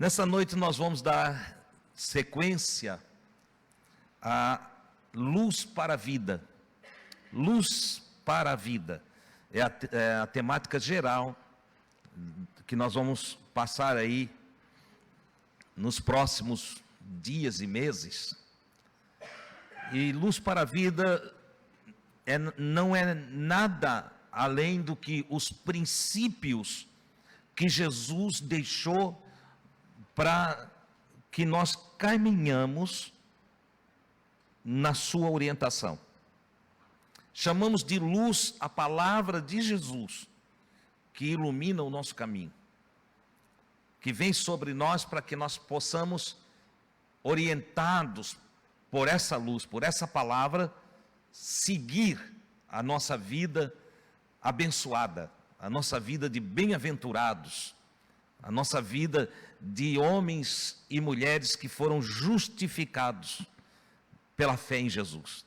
Nessa noite nós vamos dar sequência à luz para a vida. Luz para a vida. É a temática geral que nós vamos passar aí nos próximos dias e meses. E luz para a vida não é nada além do que os princípios que Jesus deixou para que nós caminhamos na sua orientação. Chamamos de luz a palavra de Jesus, que ilumina o nosso caminho, que vem sobre nós para que nós possamos, orientados por essa luz, por essa palavra, seguir a nossa vida abençoada, a nossa vida de bem-aventurados, a nossa vida de homens e mulheres que foram justificados pela fé em Jesus.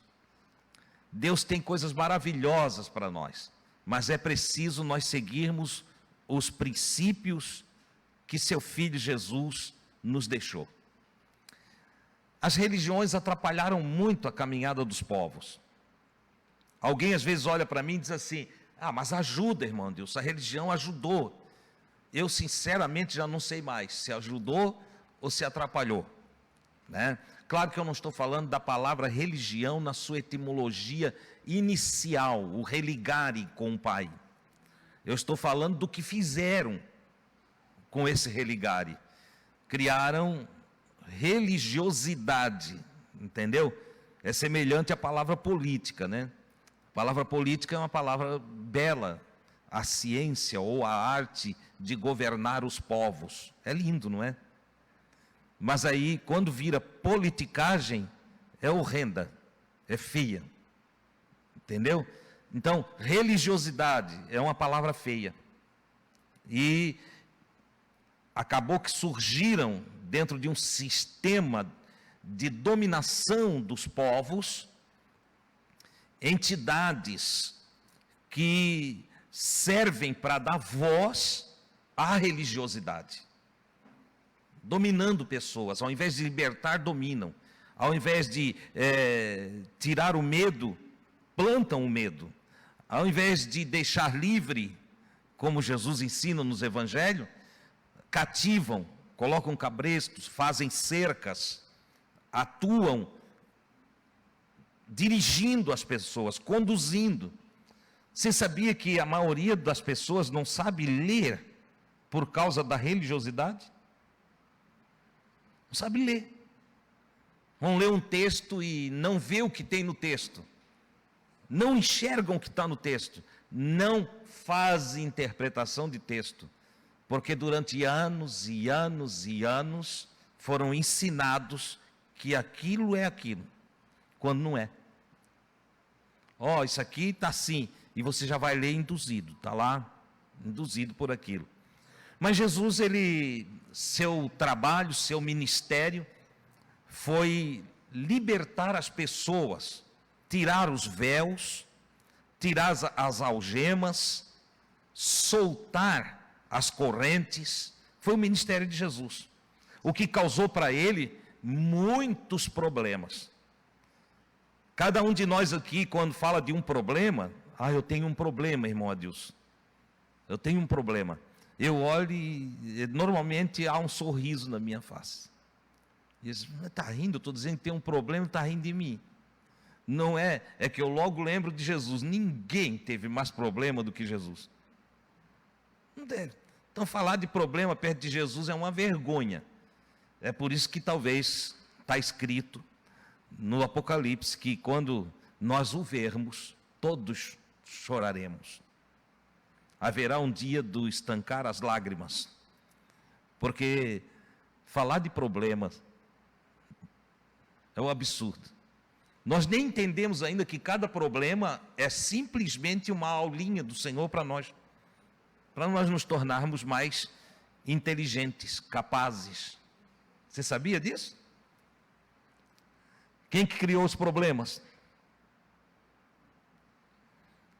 Deus tem coisas maravilhosas para nós, mas é preciso nós seguirmos os princípios que seu Filho Jesus nos deixou. As religiões atrapalharam muito a caminhada dos povos. Alguém às vezes olha para mim e diz assim: mas ajuda, irmão Deus, a religião ajudou. Eu sinceramente já não sei mais se ajudou ou se atrapalhou, né? Claro que eu não estou falando da palavra religião na sua etimologia inicial, o religare com o Pai. Eu estou falando do que fizeram com esse religare. Criaram religiosidade, entendeu? É semelhante à palavra política, né? A palavra política é uma palavra bela, a ciência ou a arte de governar os povos. É lindo, não é? Mas aí, quando vira politicagem, é horrenda, é feia. Entendeu? Então, religiosidade é uma palavra feia. E acabou que surgiram dentro de um sistema de dominação dos povos, entidades que servem para dar voz à religiosidade, dominando pessoas. Ao invés de libertar, dominam. Ao invés de tirar o medo, plantam o medo. Ao invés de deixar livre, como Jesus ensina nos evangelhos, cativam, colocam cabrestos, fazem cercas, atuam dirigindo as pessoas, conduzindo. Você sabia que a maioria das pessoas não sabe ler por causa da religiosidade? Não sabe ler. Vão ler um texto e não vê o que tem no texto. Não enxergam o que está no texto. Não fazem interpretação de texto. Porque durante anos e anos e anos foram ensinados que aquilo é aquilo, quando não é. Isso aqui está assim. E você já vai ler induzido, está lá, induzido por aquilo. Mas Jesus, seu trabalho, seu ministério, foi libertar as pessoas, tirar os véus, tirar as algemas, soltar as correntes. Foi o ministério de Jesus, o que causou para ele muitos problemas. Cada um de nós aqui, quando fala de um problema, eu tenho um problema, irmão Adilson. Eu tenho um problema. Eu olho e normalmente há um sorriso na minha face. E eles, está rindo? Eu estou dizendo que tem um problema, está rindo de mim. Não é que eu logo lembro de Jesus. Ninguém teve mais problema do que Jesus. Não deve. Então falar de problema perto de Jesus é uma vergonha. É por isso que talvez está escrito no Apocalipse que quando nós o vermos, todos choraremos. Haverá um dia do estancar as lágrimas, porque falar de problemas é um absurdo. Nós nem entendemos ainda que cada problema é simplesmente uma aulinha do Senhor para nós nos tornarmos mais inteligentes, capazes. Você sabia disso? Quem que criou os problemas?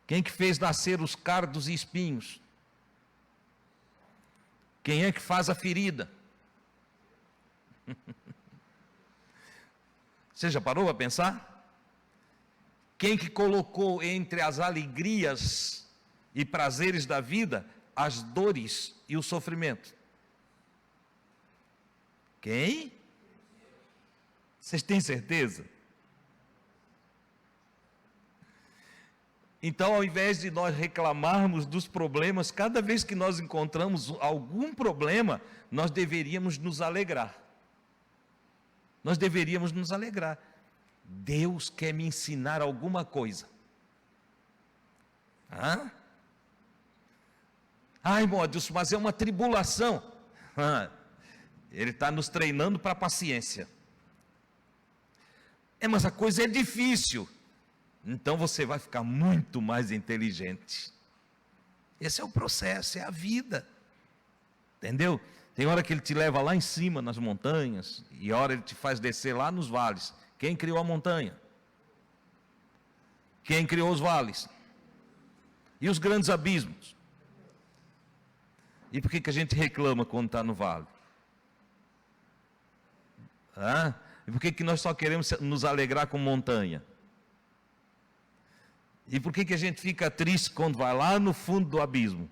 Quem que fez nascer os cardos e espinhos? Quem é que faz a ferida? Você já parou para pensar? Quem que colocou entre as alegrias e prazeres da vida as dores e o sofrimento? Quem? Vocês têm certeza? Então, ao invés de nós reclamarmos dos problemas, cada vez que nós encontramos algum problema, nós deveríamos nos alegrar. Nós deveríamos nos alegrar. Deus quer me ensinar alguma coisa. Ai, irmão Adilson, mas é uma tribulação. Ele está nos treinando para a paciência. Mas a coisa é difícil. Então você vai ficar muito mais inteligente. Esse é o processo, é a vida. Entendeu? Tem hora que ele te leva lá em cima, nas montanhas, e hora ele te faz descer lá nos vales. Quem criou a montanha? Quem criou os vales? E os grandes abismos? E por que a gente reclama quando está no vale? E por que nós só queremos nos alegrar com montanha? E por que a gente fica triste quando vai lá no fundo do abismo?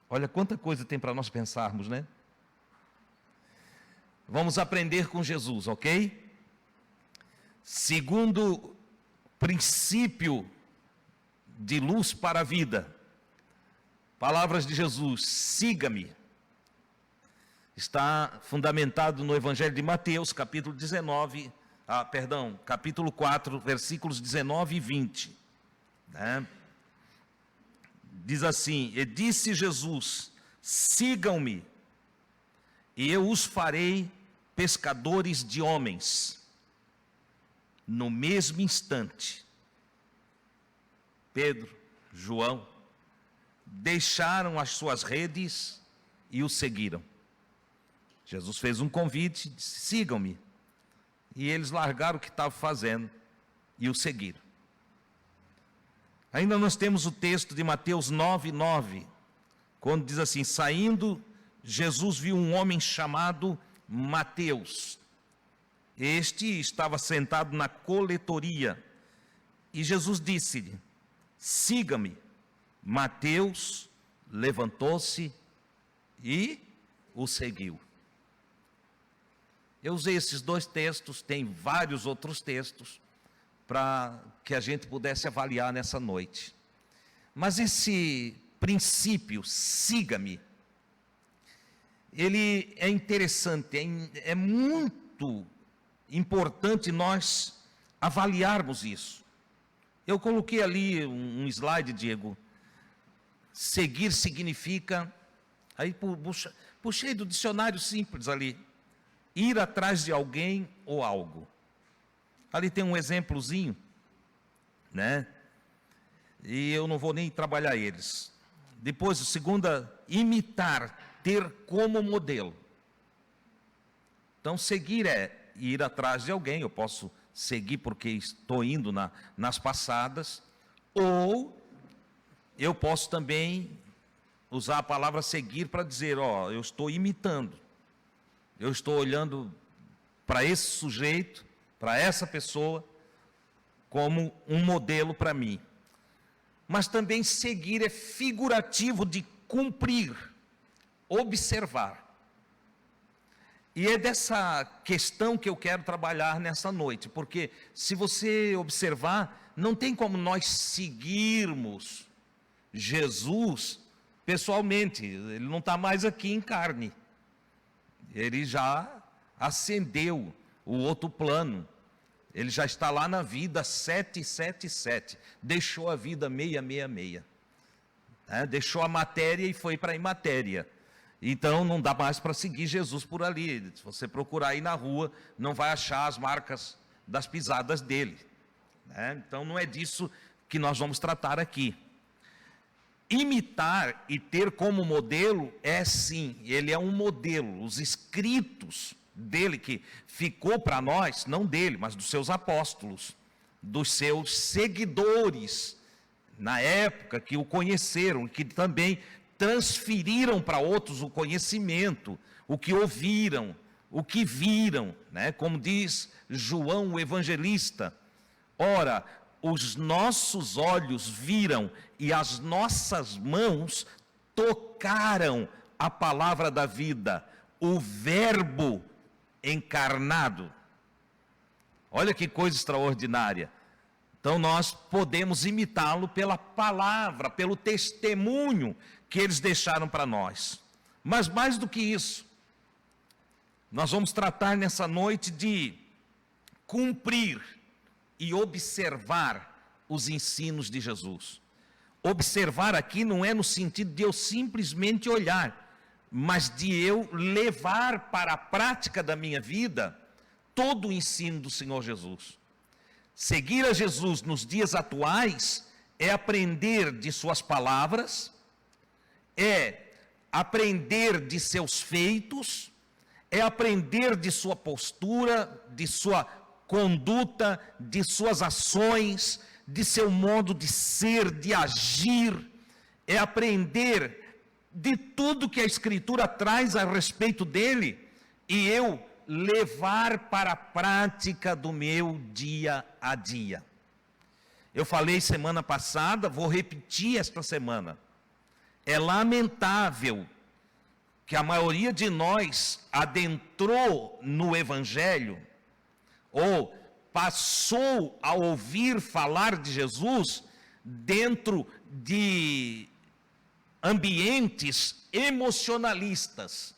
Olha quanta coisa tem para nós pensarmos, né? Vamos aprender com Jesus, ok? Segundo princípio de luz para a vida, palavras de Jesus: siga-me. Está fundamentado no Evangelho de Mateus, capítulo 4, versículos 19 e 20. Né? Diz assim: e disse Jesus: sigam-me, e eu os farei pescadores de homens. No mesmo instante, Pedro, João, deixaram as suas redes e o seguiram. Jesus fez um convite, disse: sigam-me. E eles largaram o que estavam fazendo e o seguiram. Ainda nós temos o texto de Mateus 9:9, quando diz assim: saindo, Jesus viu um homem chamado Mateus. Este estava sentado na coletoria, e Jesus disse-lhe: siga-me. Mateus levantou-se e o seguiu. Eu usei esses dois textos, tem vários outros textos, para que a gente pudesse avaliar nessa noite. Mas esse princípio, siga-me, ele é interessante, é muito importante nós avaliarmos isso. Eu coloquei ali um slide, Diego. Seguir significa, aí puxei do dicionário simples ali, ir atrás de alguém ou algo. Ali tem um exemplozinho, né? E eu não vou nem trabalhar eles. Depois, a segunda, imitar, ter como modelo. Então, seguir é ir atrás de alguém. Eu posso seguir porque estou indo nas passadas, ou eu posso também usar a palavra seguir para dizer: ó, eu estou imitando. Eu estou olhando para esse sujeito, para essa pessoa, como um modelo para mim. Mas também seguir é figurativo de cumprir, observar. E é dessa questão que eu quero trabalhar nessa noite, porque se você observar, não tem como nós seguirmos Jesus pessoalmente. Ele não está mais aqui em carne. Ele já ascendeu o outro plano. Ele já está lá na vida 777. Deixou a vida 666. Deixou a matéria e foi para a imatéria. Então não dá mais para seguir Jesus por ali. Se você procurar aí na rua, não vai achar as marcas das pisadas dele. Então não é disso que nós vamos tratar aqui. Imitar e ter como modelo é sim, ele é um modelo. Os escritos dele que ficou para nós, não dele, mas dos seus apóstolos, dos seus seguidores, na época que o conheceram, que também transferiram para outros o conhecimento, o que ouviram, o que viram, né? Como diz João o evangelista, ora, os nossos olhos viram e as nossas mãos tocaram a palavra da vida, o verbo encarnado. Olha que coisa extraordinária. Então nós podemos imitá-lo pela palavra, pelo testemunho que eles deixaram para nós. Mas mais do que isso, nós vamos tratar nessa noite de cumprir e observar os ensinos de Jesus. Observar aqui não é no sentido de eu simplesmente olhar, mas de eu levar para a prática da minha vida todo o ensino do Senhor Jesus. Seguir a Jesus nos dias atuais é aprender de suas palavras, é aprender de seus feitos, é aprender de sua postura, de sua conduta, de suas ações, de seu modo de ser, de agir, é aprender de tudo que a Escritura traz a respeito dele, e eu levar para a prática do meu dia a dia. Eu falei semana passada, vou repetir esta semana. É lamentável que a maioria de nós adentrou no Evangelho, ou passou a ouvir falar de Jesus dentro de ambientes emocionalistas,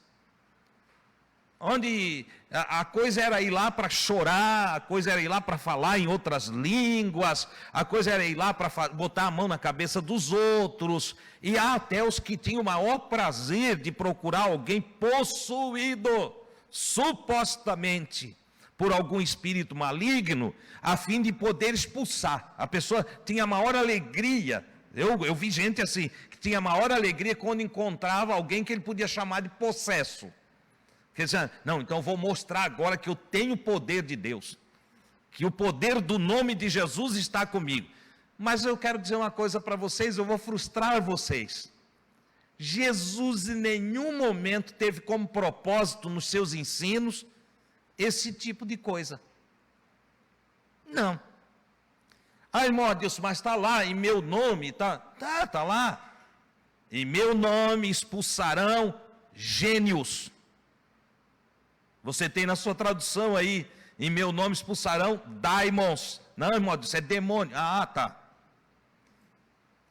onde a coisa era ir lá para chorar, a coisa era ir lá para falar em outras línguas, a coisa era ir lá para botar a mão na cabeça dos outros, e há até os que tinham o maior prazer de procurar alguém possuído, supostamente, por algum espírito maligno, a fim de poder expulsar. A pessoa tinha a maior alegria, eu vi gente assim, que tinha a maior alegria quando encontrava alguém que ele podia chamar de possesso. Quer dizer, não, então eu vou mostrar agora que eu tenho o poder de Deus, que o poder do nome de Jesus está comigo. Mas eu quero dizer uma coisa para vocês, eu vou frustrar vocês. Jesus em nenhum momento teve como propósito nos seus ensinos esse tipo de coisa. Não. Ah, irmão Adilson, mas está lá em meu nome, tá lá. Em meu nome expulsarão gênios. Você tem na sua tradução aí, em meu nome expulsarão daimons. Não, irmão, isso é demônio. Ah, tá.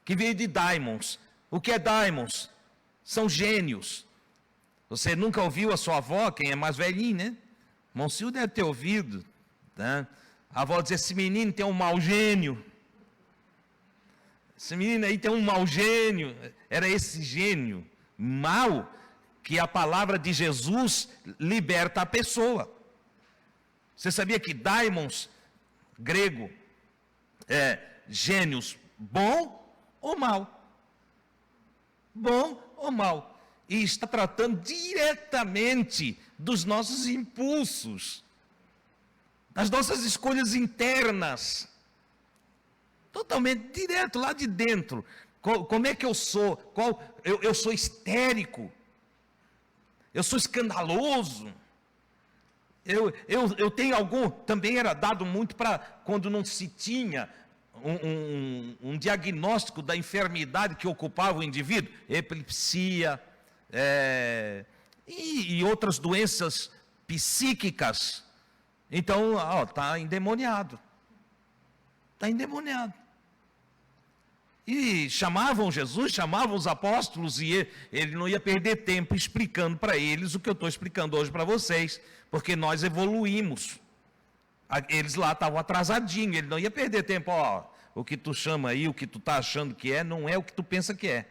Que veio de daimons. O que é daimons? São gênios. Você nunca ouviu a sua avó, quem é mais velhinho, né? Monsil deve ter ouvido. Né? A avó dizia, esse menino tem um mau gênio. Esse menino aí tem um mau gênio. Era esse gênio mau que a palavra de Jesus liberta a pessoa. Você sabia que daimons, grego, é gênios, bom ou mal? Bom ou mal? E está tratando diretamente dos nossos impulsos, das nossas escolhas internas, totalmente direto, lá de dentro. Como é que eu sou? Eu sou histérico, eu sou escandaloso, eu tenho algum, também era dado muito para quando não se tinha um diagnóstico da enfermidade que ocupava o indivíduo, epilepsia, e outras doenças psíquicas. Então, está endemoniado. Está endemoniado. E chamavam Jesus, chamavam os apóstolos, e ele não ia perder tempo explicando para eles o que eu estou explicando hoje para vocês, porque nós evoluímos. Eles lá estavam atrasadinhos, ele não ia perder tempo, o que tu chama aí, o que tu está achando que é, não é o que tu pensa que é.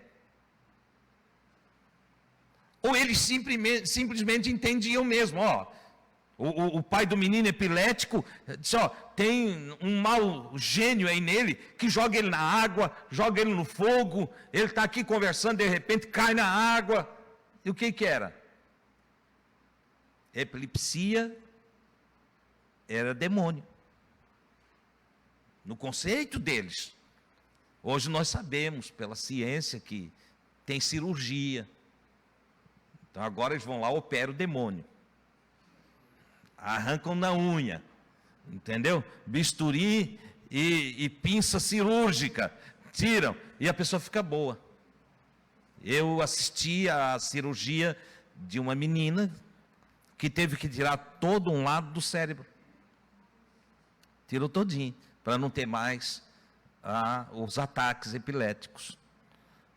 Ou eles simplesmente entendiam mesmo, o pai do menino epilético disse, tem um mau gênio aí nele, que joga ele na água, joga ele no fogo, ele está aqui conversando, de repente cai na água. E o que era? Epilepsia era demônio. No conceito deles. Hoje nós sabemos, pela ciência, que tem cirurgia. Então agora eles vão lá, operam o demônio. Arrancam na unha, entendeu? Bisturi e pinça cirúrgica, tiram e a pessoa fica boa. Eu assisti à cirurgia de uma menina que teve que tirar todo um lado do cérebro. Tirou todinho, para não ter mais os ataques epiléticos.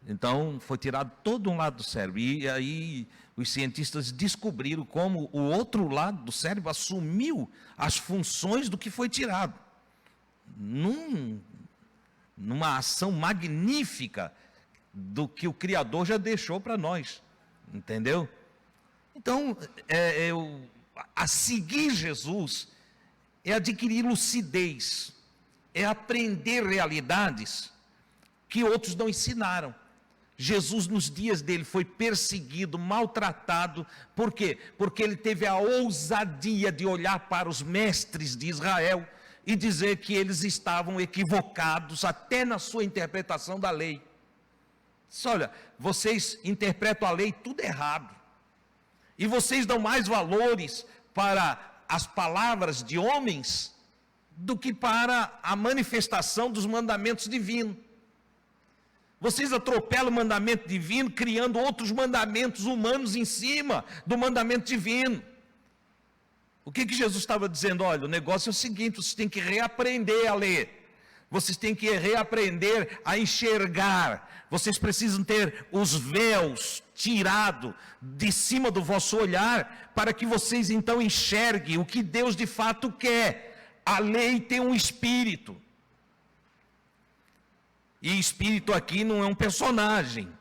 Então, foi tirado todo um lado do cérebro. E aí, os cientistas descobriram como o outro lado do cérebro assumiu as funções do que foi tirado. Numa ação magnífica do que o Criador já deixou para nós. Entendeu? Então, a seguir Jesus é adquirir lucidez, é aprender realidades que outros não ensinaram. Jesus, nos dias dele, foi perseguido, maltratado. Por quê? Porque ele teve a ousadia de olhar para os mestres de Israel e dizer que eles estavam equivocados até na sua interpretação da lei. Disse, olha, vocês interpretam a lei tudo errado. E vocês dão mais valores para as palavras de homens do que para a manifestação dos mandamentos divinos. Vocês atropelam o mandamento divino, criando outros mandamentos humanos em cima do mandamento divino. O que Jesus estava dizendo? Olha, o negócio é o seguinte, vocês têm que reaprender a ler. Vocês têm que reaprender a enxergar. Vocês precisam ter os véus tirados de cima do vosso olhar, para que vocês então enxerguem o que Deus de fato quer. A lei tem um espírito. E espírito aqui não é um personagem.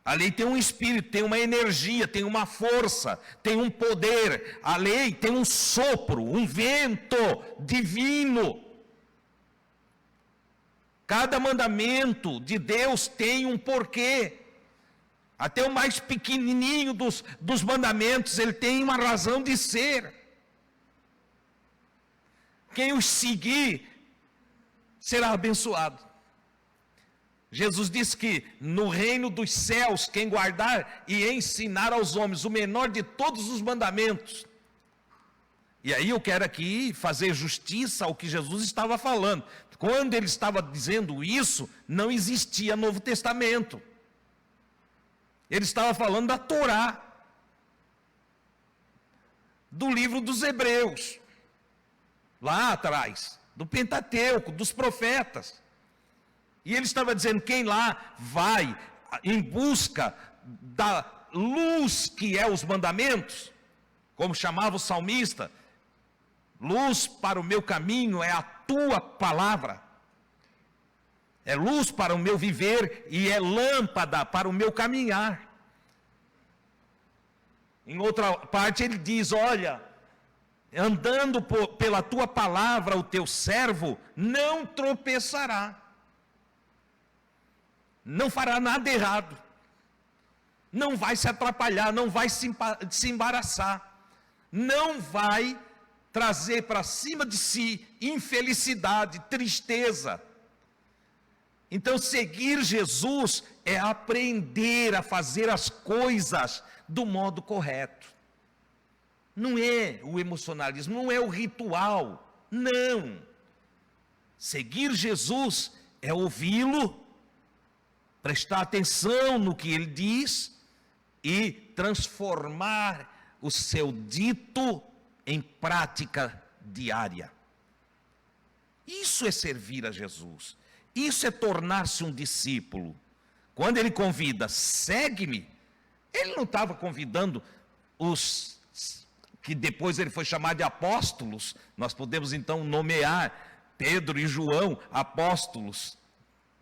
A lei tem um espírito, tem uma energia, tem uma força, tem um poder. A lei tem um sopro, um vento divino. Cada mandamento de Deus tem um porquê. Até o mais pequenininho dos mandamentos, ele tem uma razão de ser. Quem os seguir será abençoado. Jesus disse que no reino dos céus, quem guardar e ensinar aos homens o menor de todos os mandamentos. E aí eu quero aqui fazer justiça ao que Jesus estava falando. Quando ele estava dizendo isso, não existia Novo Testamento. Ele estava falando da Torá, do livro dos Hebreus, lá atrás, do Pentateuco, dos profetas. E ele estava dizendo, quem lá vai em busca da luz que é os mandamentos, como chamava o salmista, luz para o meu caminho é a tua palavra, é luz para o meu viver e é lâmpada para o meu caminhar. Em outra parte ele diz, olha, andando pela tua palavra o teu servo não tropeçará. Não fará nada errado, não vai se atrapalhar, não vai se embaraçar, não vai trazer para cima de si infelicidade, tristeza. Então seguir Jesus é aprender a fazer as coisas do modo correto. Não é o emocionalismo, não é o ritual, não. Seguir Jesus é ouvi-lo, prestar atenção no que ele diz e transformar o seu dito em prática diária. Isso é servir a Jesus. Isso é tornar-se um discípulo. Quando ele convida, segue-me, ele não estava convidando os que depois ele foi chamado de apóstolos. Nós podemos então nomear Pedro e João apóstolos.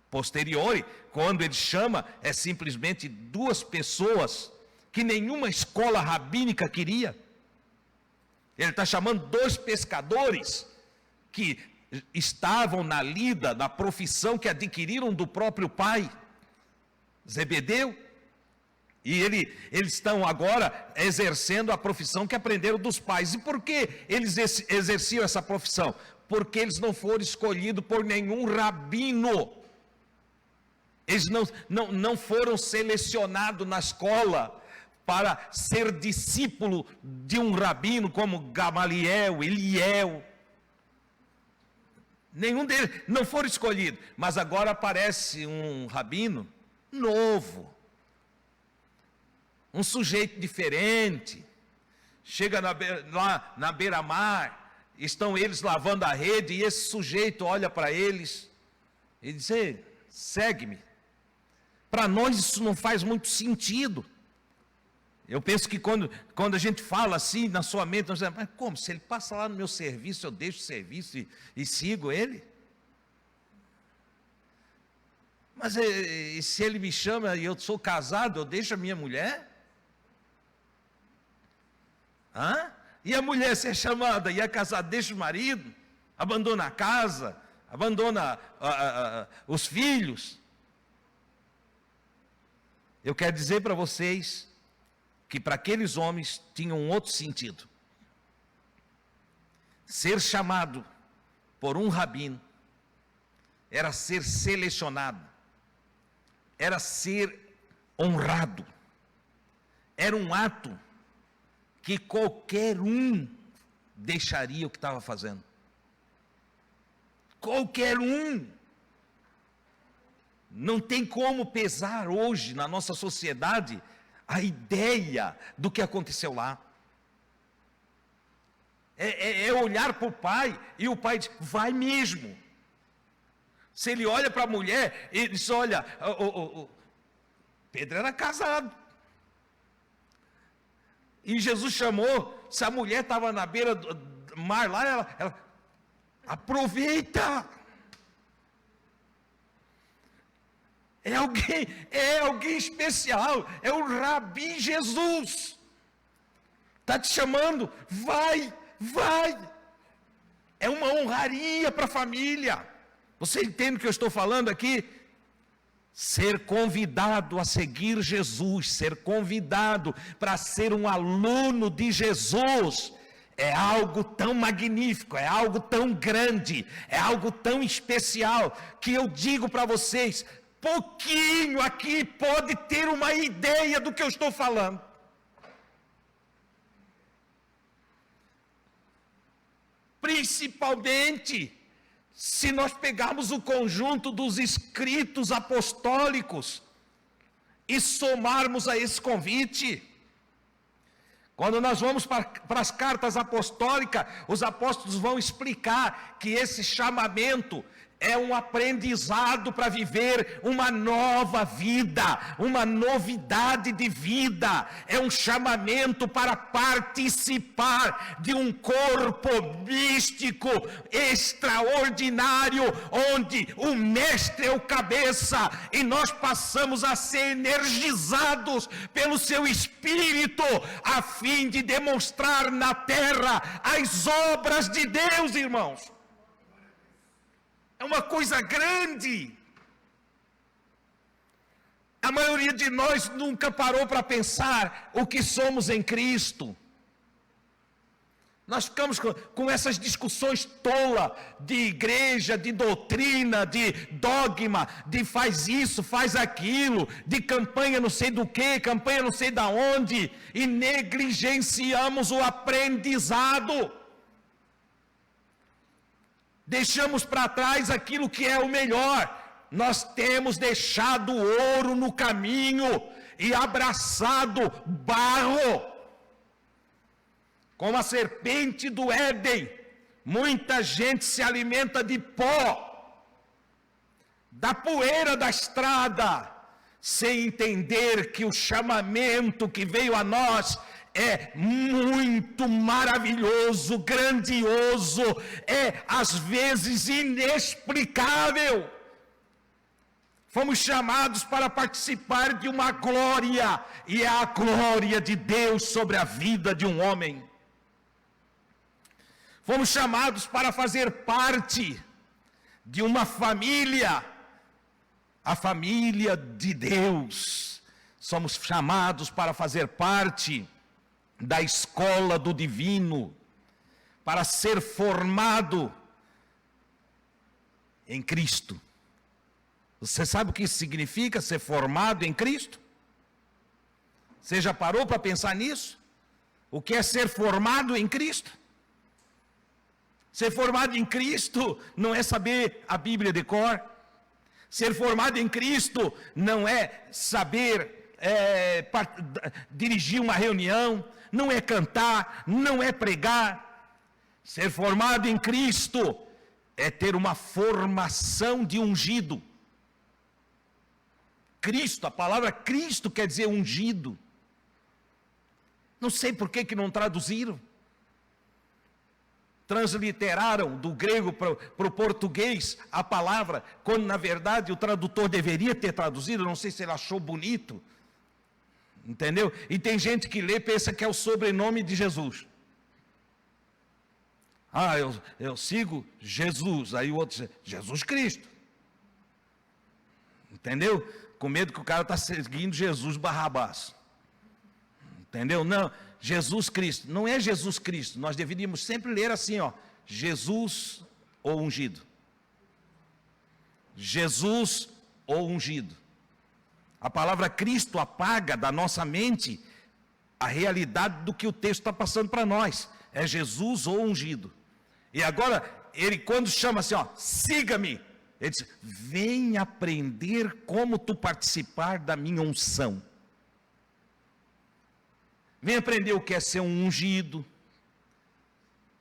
Posteriori, quando ele chama, é simplesmente duas pessoas que nenhuma escola rabínica queria. Ele está chamando dois pescadores que estavam na lida, na profissão que adquiriram do próprio pai, Zebedeu. E eles estão agora exercendo a profissão que aprenderam dos pais. E por que eles exerciam essa profissão? Porque eles não foram escolhidos por nenhum rabino. Eles não foram selecionados na escola para ser discípulo de um rabino como Gamaliel, Eliel. Nenhum deles não foram escolhidos. Mas agora aparece um rabino novo, um sujeito diferente. Chega lá na beira-mar, estão eles lavando a rede, e esse sujeito olha para eles e diz: ei, segue-me. Para nós isso não faz muito sentido. Eu penso que quando a gente fala assim na sua mente, nós dizemos: mas como? Se ele passa lá no meu serviço, eu deixo o serviço e sigo ele? Mas e se ele me chama e eu sou casado, eu deixo a minha mulher? E a mulher ser chamada e é casada, deixa o marido, abandona a casa, abandona os filhos. Eu quero dizer para vocês que para aqueles homens tinha um outro sentido. Ser chamado por um rabino era ser selecionado, era ser honrado, era um ato que qualquer um deixaria o que estava fazendo. Qualquer um. Não tem como pesar hoje na nossa sociedade a ideia do que aconteceu lá. É olhar para o pai e o pai diz: vai mesmo. Se ele olha para a mulher, ele diz: olha, Pedro era casado. E Jesus chamou, se a mulher estava na beira do mar lá, ela aproveita. É alguém especial, é o Rabi Jesus. Está te chamando, vai. É uma honraria para a família. Você entende o que eu estou falando aqui? Ser convidado a seguir Jesus, ser convidado para ser um aluno de Jesus, é algo tão magnífico, é algo tão grande, é algo tão especial, que eu digo para vocês, pouquinho aqui pode ter uma ideia do que eu estou falando. Principalmente se nós pegarmos o conjunto dos escritos apostólicos e somarmos a esse convite. Quando nós vamos para as cartas apostólicas, os apóstolos vão explicar que esse chamamento é um aprendizado para viver uma nova vida, uma novidade de vida, é um chamamento para participar de um corpo místico extraordinário, onde o mestre é o cabeça, e nós passamos a ser energizados pelo seu Espírito, a fim de demonstrar na terra as obras de Deus, irmãos. É uma coisa grande. A maioria de nós nunca parou para pensar o que somos em Cristo. Nós ficamos com essas discussões tolas de igreja, de doutrina, de dogma, de faz isso, faz aquilo, de campanha não sei do que, campanha não sei da onde, e negligenciamos o aprendizado. Deixamos para trás aquilo que é o melhor. Nós temos deixado ouro no caminho e abraçado barro. Como a serpente do Éden, muita gente se alimenta de pó, da poeira da estrada, sem entender que o chamamento que veio a nós é muito maravilhoso, grandioso, é às vezes inexplicável. Fomos chamados para participar de uma glória, e é a glória de Deus sobre a vida de um homem. Fomos chamados para fazer parte de uma família, a família de Deus. Somos chamados para fazer parte da escola do divino, para ser formado em Cristo. Você sabe o que isso significa, ser formado em Cristo? Você já parou para pensar nisso? O que é ser formado em Cristo? Ser formado em Cristo não é saber a Bíblia de cor. Ser formado em Cristo não é saber dirigir uma reunião, não é cantar, não é pregar. Ser formado em Cristo é ter uma formação de ungido. Cristo, a palavra Cristo quer dizer ungido. Não sei por que não traduziram. Transliteraram do grego para o português a palavra, quando na verdade o tradutor deveria ter traduzido, não sei se ele achou bonito. Entendeu? E tem gente que lê e pensa que é o sobrenome de Jesus. Ah, eu sigo Jesus, aí o outro diz, Jesus Cristo. Entendeu? Com medo que o cara está seguindo Jesus Barrabás. Entendeu? Não, Jesus Cristo, não é Jesus Cristo, nós deveríamos sempre ler assim, ó, Jesus ou ungido. Jesus ou ungido. A palavra Cristo apaga da nossa mente a realidade do que o texto está passando para nós, é Jesus ou ungido. E agora, ele quando chama assim, ó, siga-me, ele diz, vem aprender como tu participar da minha unção. Vem aprender o que é ser um ungido.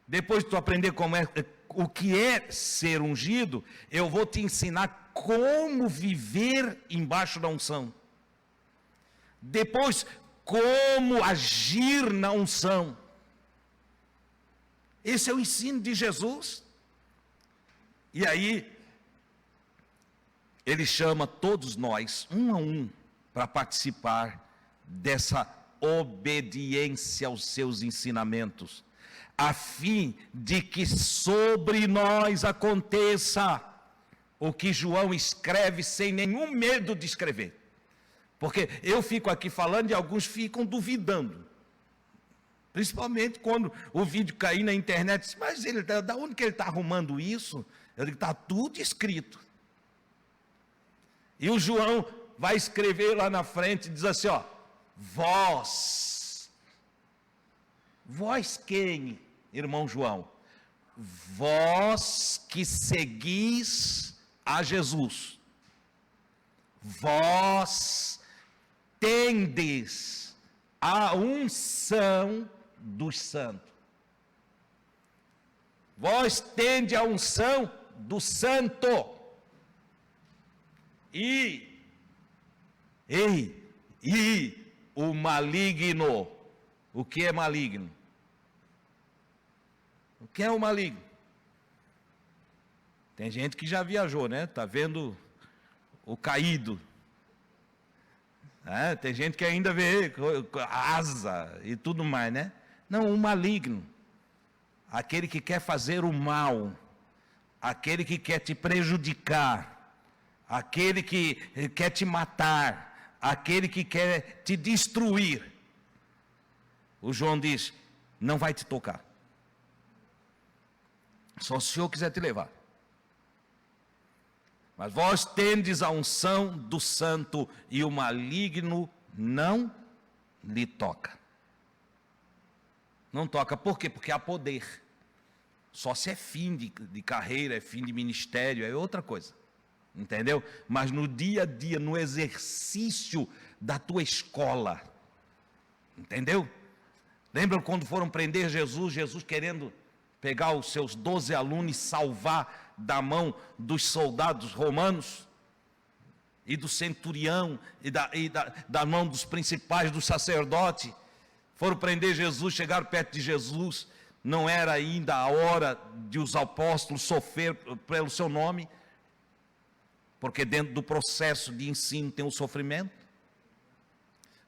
Depois de tu aprender o que é ser ungido, eu vou te ensinar como viver embaixo da unção. Depois, como agir na unção. Esse é o ensino de Jesus. E aí, ele chama todos nós, um a um, para participar dessa obediência aos seus ensinamentos, a fim de que sobre nós aconteça o que João escreve sem nenhum medo de escrever. Porque eu fico aqui falando e alguns ficam duvidando. Principalmente quando o vídeo cair na internet, mas da onde que ele está arrumando isso? Eu digo, está tudo escrito. E o João vai escrever lá na frente, diz assim, ó, vós quem, irmão João? Vós que seguis a Jesus, vós tendes a unção dos santos. Vós tendes a unção do santo. E o maligno. O que é maligno? O que é o maligno? Tem gente que já viajou, né? Está vendo o caído. Tem gente que ainda vê asa e tudo mais, né? Não, o maligno. Aquele que quer fazer o mal. Aquele que quer te prejudicar. Aquele que quer te matar. Aquele que quer te destruir. O João diz, não vai te tocar. Só se o Senhor quiser te levar. Mas vós tendes a unção do santo e o maligno não lhe toca. Não toca, por quê? Porque há poder. Só se é fim de carreira, é fim de ministério, é outra coisa. Entendeu? Mas no dia a dia, no exercício da tua escola. Entendeu? Lembram quando foram prender Jesus? Jesus querendo pegar os seus 12 alunos e salvar da mão dos soldados romanos e do centurião e da mão dos principais, do sacerdote. Foram prender Jesus, chegaram perto de Jesus, não era ainda a hora de os apóstolos sofrer pelo seu nome, porque dentro do processo de ensino tem o sofrimento,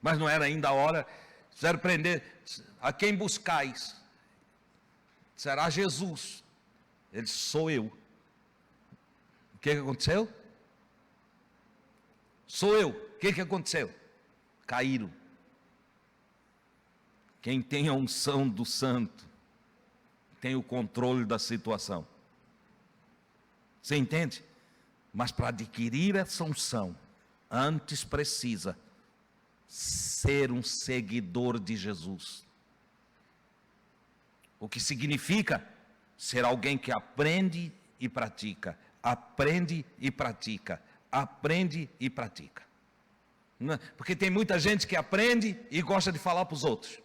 mas não era ainda a hora. Quiseram prender, a quem buscais? Será Jesus. Ele disse, sou eu. O que aconteceu? Sou eu. O que aconteceu? Caíram. Quem tem a unção do santo tem o controle da situação. Você entende? Mas para adquirir essa unção, antes precisa ser um seguidor de Jesus. O que significa ser alguém que aprende e pratica, aprende e pratica, aprende e pratica. Porque tem muita gente que aprende e gosta de falar para os outros.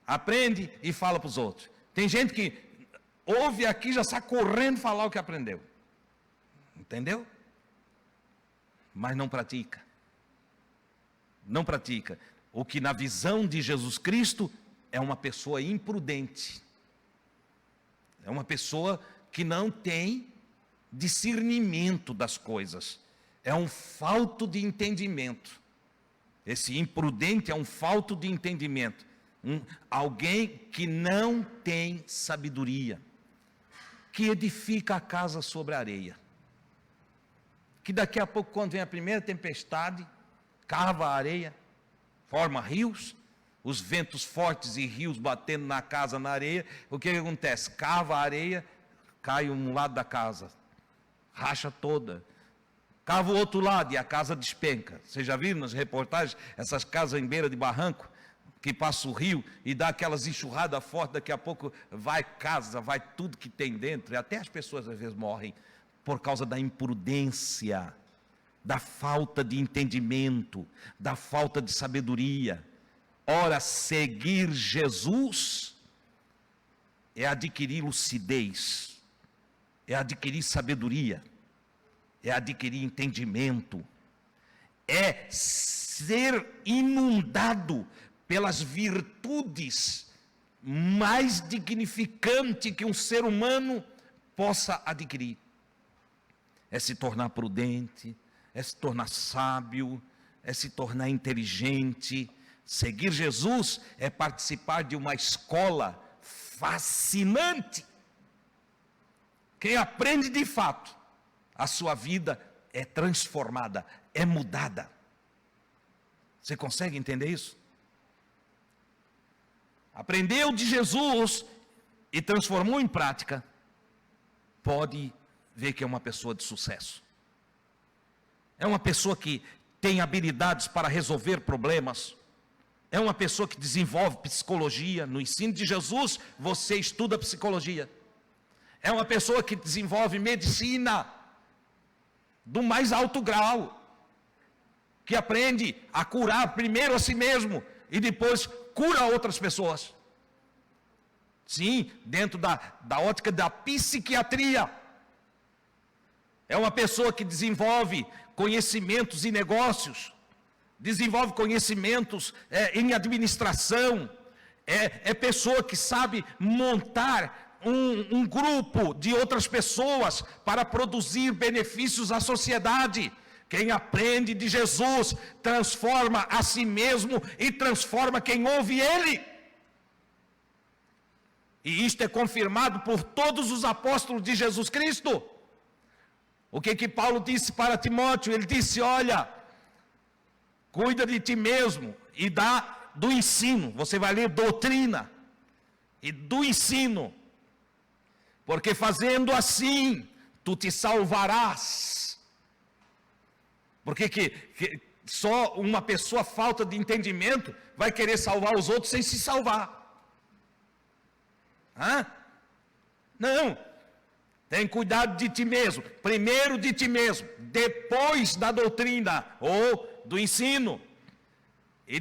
Aprende e fala para os outros. Tem gente que ouve aqui e já sai correndo falar o que aprendeu. Entendeu? Mas não pratica. Não pratica. O que na visão de Jesus Cristo é uma pessoa imprudente. É uma pessoa que não tem discernimento das coisas. É um falto de entendimento. Esse imprudente é um falto de entendimento. Alguém que não tem sabedoria. Que edifica a casa sobre a areia. Que daqui a pouco, quando vem a primeira tempestade, cava a areia, forma rios, os ventos fortes e rios batendo na casa, na areia, o que acontece? Cava a areia, cai um lado da casa, racha toda, cava o outro lado e a casa despenca. Vocês já viram nas reportagens, essas casas em beira de barranco, que passa o rio e dá aquelas enxurradas fortes, daqui a pouco vai casa, vai tudo que tem dentro, e até as pessoas às vezes morrem, por causa da imprudência, da falta de entendimento, da falta de sabedoria. Ora, seguir Jesus é adquirir lucidez, é adquirir sabedoria, é adquirir entendimento, é ser inundado pelas virtudes mais dignificantes que um ser humano possa adquirir. É se tornar prudente, é se tornar sábio, é se tornar inteligente. Seguir Jesus é participar de uma escola fascinante. Quem aprende de fato, a sua vida é transformada, é mudada. Você consegue entender isso? Aprendeu de Jesus e transformou em prática, pode ver que é uma pessoa de sucesso. É uma pessoa que tem habilidades para resolver problemas. É uma pessoa que desenvolve psicologia. No ensino de Jesus, você estuda psicologia. É uma pessoa que desenvolve medicina do mais alto grau, que aprende a curar primeiro a si mesmo e depois cura outras pessoas. Sim, dentro da ótica da psiquiatria. É uma pessoa que desenvolve conhecimentos em negócios, desenvolve conhecimentos em administração, é pessoa que sabe montar um grupo de outras pessoas para produzir benefícios à sociedade. Quem aprende de Jesus transforma a si mesmo e transforma quem ouve ele. E isto é confirmado por todos os apóstolos de Jesus Cristo. O que Paulo disse para Timóteo? Ele disse: olha, cuida de ti mesmo e do ensino. Você vai ler doutrina e do ensino, porque fazendo assim, tu te salvarás. Porque que só uma pessoa falta de entendimento vai querer salvar os outros sem se salvar. Não. Tem cuidado de ti mesmo. Primeiro de ti mesmo, depois da doutrina ou do ensino. E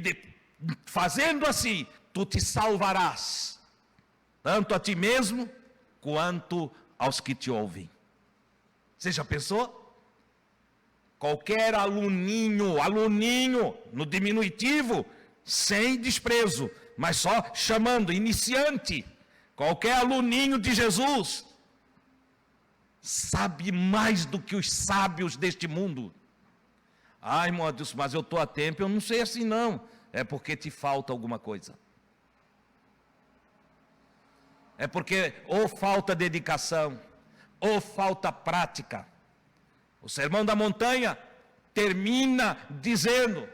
fazendo assim, tu te salvarás, tanto a ti mesmo, quanto aos que te ouvem. Você já pensou? Qualquer aluninho, no diminutivo, sem desprezo, mas só chamando, iniciante. Qualquer aluninho de Jesus sabe mais do que os sábios deste mundo. Ai, irmão Adilson, mas eu estou a tempo, eu não sei assim não. É porque te falta alguma coisa. É porque ou falta dedicação, ou falta prática. O Sermão da Montanha termina dizendo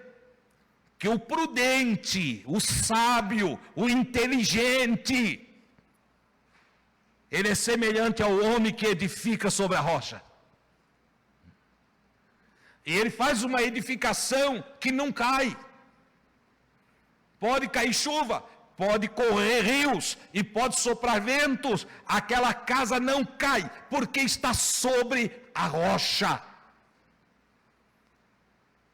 que o prudente, o sábio, o inteligente, ele é semelhante ao homem que edifica sobre a rocha. E ele faz uma edificação que não cai. Pode cair chuva, pode correr rios e pode soprar ventos, aquela casa não cai, porque está sobre a rocha.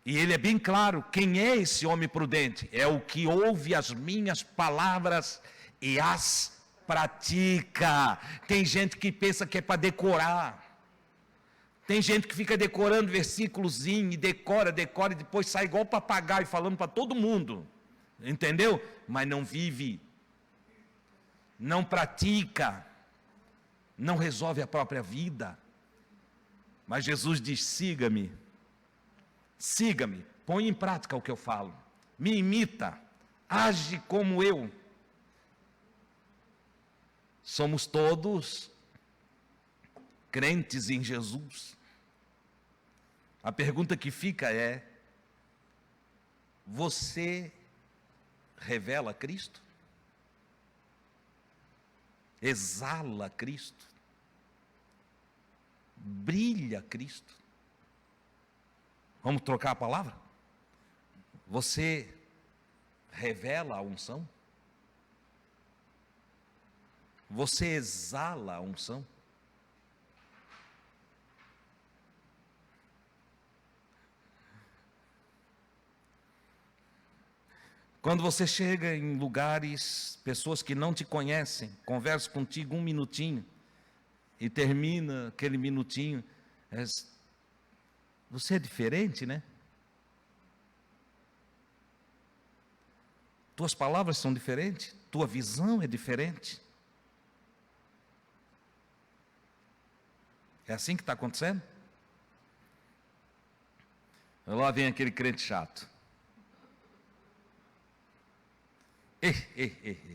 E ele é bem claro, quem é esse homem prudente? É o que ouve as minhas palavras e as pratica. Tem gente que pensa que é para decorar. Tem gente que fica decorando versículozinho, e decora, e depois sai igual papagaio falando para todo mundo. Entendeu? Mas não vive, não pratica, não resolve a própria vida. Mas Jesus diz: siga-me, siga-me, põe em prática o que eu falo, me imita, age como eu. Somos todos crentes em Jesus. A pergunta que fica é: você revela Cristo? Exala Cristo? Brilha Cristo? Vamos trocar a palavra? Você revela a unção? Você exala a unção? Quando você chega em lugares, pessoas que não te conhecem, conversa contigo um minutinho, e termina aquele minutinho, você é diferente, né? Tuas palavras são diferentes, tua visão é diferente. É assim que está acontecendo? Lá vem aquele crente chato.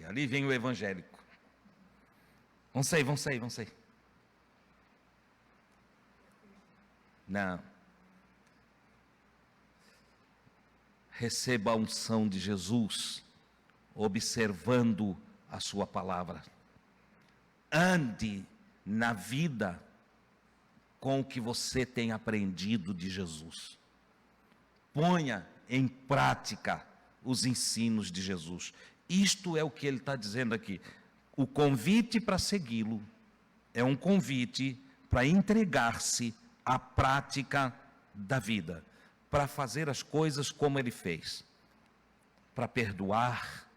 Ali vem o evangélico. Vamos sair. Não. Receba a unção de Jesus, observando a sua palavra. Ande na vida com o que você tem aprendido de Jesus. Ponha em prática os ensinos de Jesus. Isto é o que ele está dizendo aqui. O convite para segui-lo é um convite para entregar-se à prática da vida, para fazer as coisas como ele fez, para perdoar,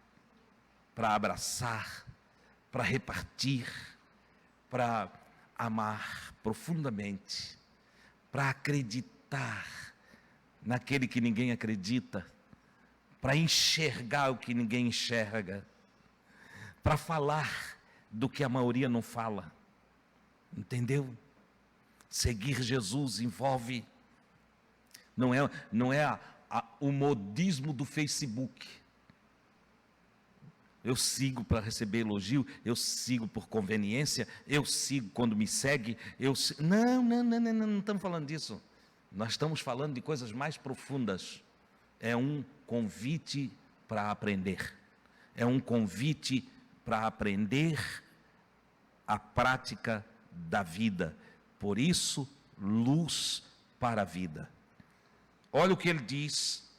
para abraçar, para repartir, para amar profundamente, para acreditar naquele que ninguém acredita, para enxergar o que ninguém enxerga, para falar do que a maioria não fala. Entendeu? Seguir Jesus envolve, não é o modismo do Facebook. Eu sigo para receber elogio, eu sigo por conveniência, eu sigo quando me segue, não estamos falando disso. Nós estamos falando de coisas mais profundas. É um convite para aprender. É um convite para aprender a prática da vida. Por isso, luz para a vida. Olha o que ele diz,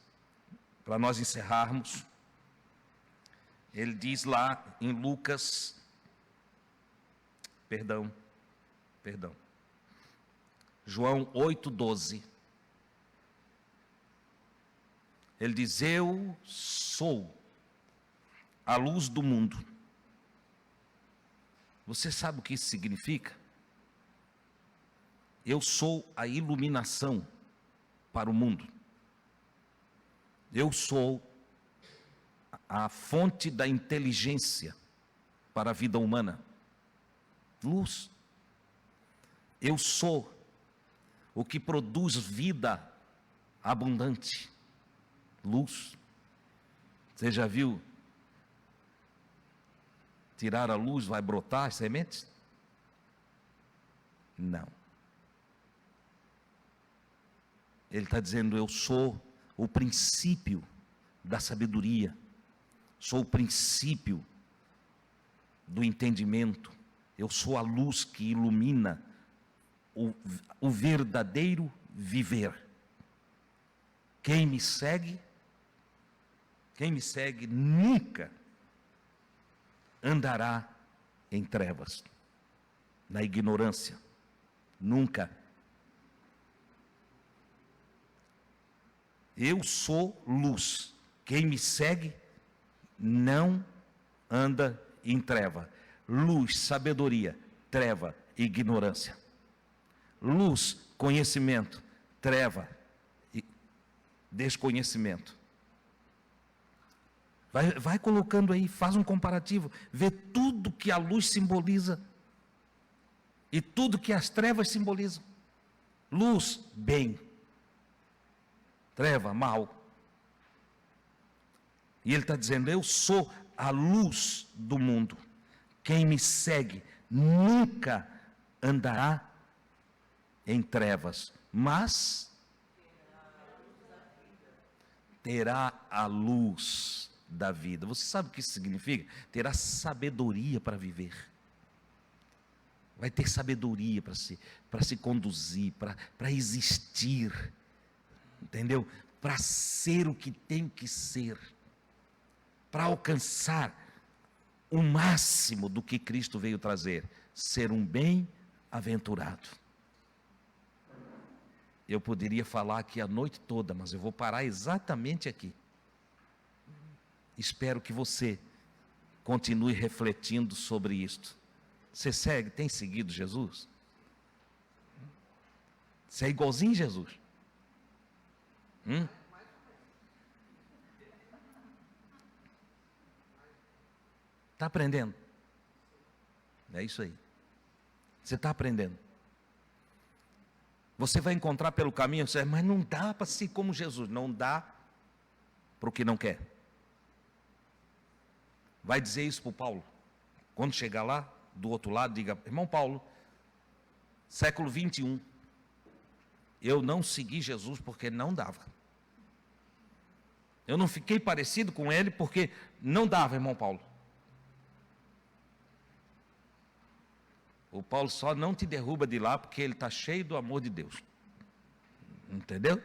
para nós encerrarmos. Ele diz lá em Lucas, João 8,12. Ele diz: eu sou a luz do mundo. Você sabe o que isso significa? Eu sou a iluminação para o mundo. Eu sou a fonte da inteligência para a vida humana. Luz. Eu sou o que produz vida abundante. Luz. Você já viu? Tirar a luz, vai brotar as sementes? Não. Ele está dizendo: eu sou o princípio da sabedoria, sou o princípio do entendimento, eu sou a luz que ilumina o verdadeiro viver. Quem me segue nunca andará em trevas, na ignorância, nunca. Eu sou luz, quem me segue não anda em treva. Luz, sabedoria, treva, ignorância. Luz, conhecimento, treva, desconhecimento. Vai colocando aí, faz um comparativo, vê tudo que a luz simboliza e tudo que as trevas simbolizam. Luz, bem. Treva, mal. E ele está dizendo, eu sou a luz do mundo. Quem me segue nunca andará em trevas, mas terá a luz da vida. Você sabe o que isso significa? Terá sabedoria para viver. Vai ter sabedoria para se conduzir, para existir. Entendeu? Para ser o que tem que ser. Para alcançar o máximo do que Cristo veio trazer. Ser um bem-aventurado. Eu poderia falar aqui a noite toda, mas eu vou parar exatamente aqui. Espero que você continue refletindo sobre isto. Você tem seguido Jesus? Você é igualzinho a Jesus? Está aprendendo? É isso aí. Você está aprendendo. Você vai encontrar pelo caminho, você diz, mas não dá para ser como Jesus. Não dá para o que não quer. Vai dizer isso para o Paulo. Quando chegar lá, do outro lado, diga, irmão Paulo, século 21, eu não segui Jesus porque não dava. Eu não fiquei parecido com ele porque não dava, irmão Paulo. O Paulo só não te derruba de lá porque ele está cheio do amor de Deus. Entendeu?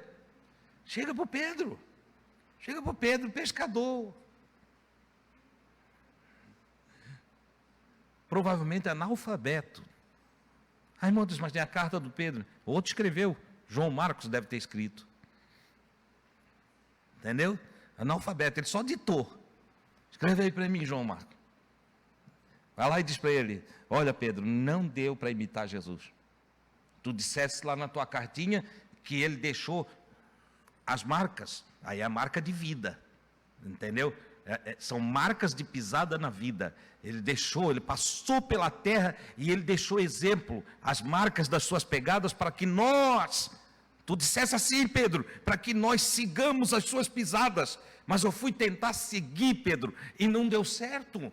Chega para o Pedro. Chega para o Pedro, pescador. Provavelmente analfabeto. Ai, irmão Deus, mas tem a carta do Pedro. Outro escreveu. João Marcos deve ter escrito. Entendeu? Analfabeto, ele só ditou. Escreve aí para mim, João Marcos. Vai lá e diz para ele, olha Pedro, não deu para imitar Jesus. Tu disseste lá na tua cartinha que ele deixou as marcas, aí é a marca de vida, entendeu? São marcas de pisada na vida. Ele passou pela terra e ele deixou exemplo, as marcas das suas pegadas para que nós, tu disseste assim Pedro, para que nós sigamos as suas pisadas, mas eu fui tentar seguir Pedro e não deu certo.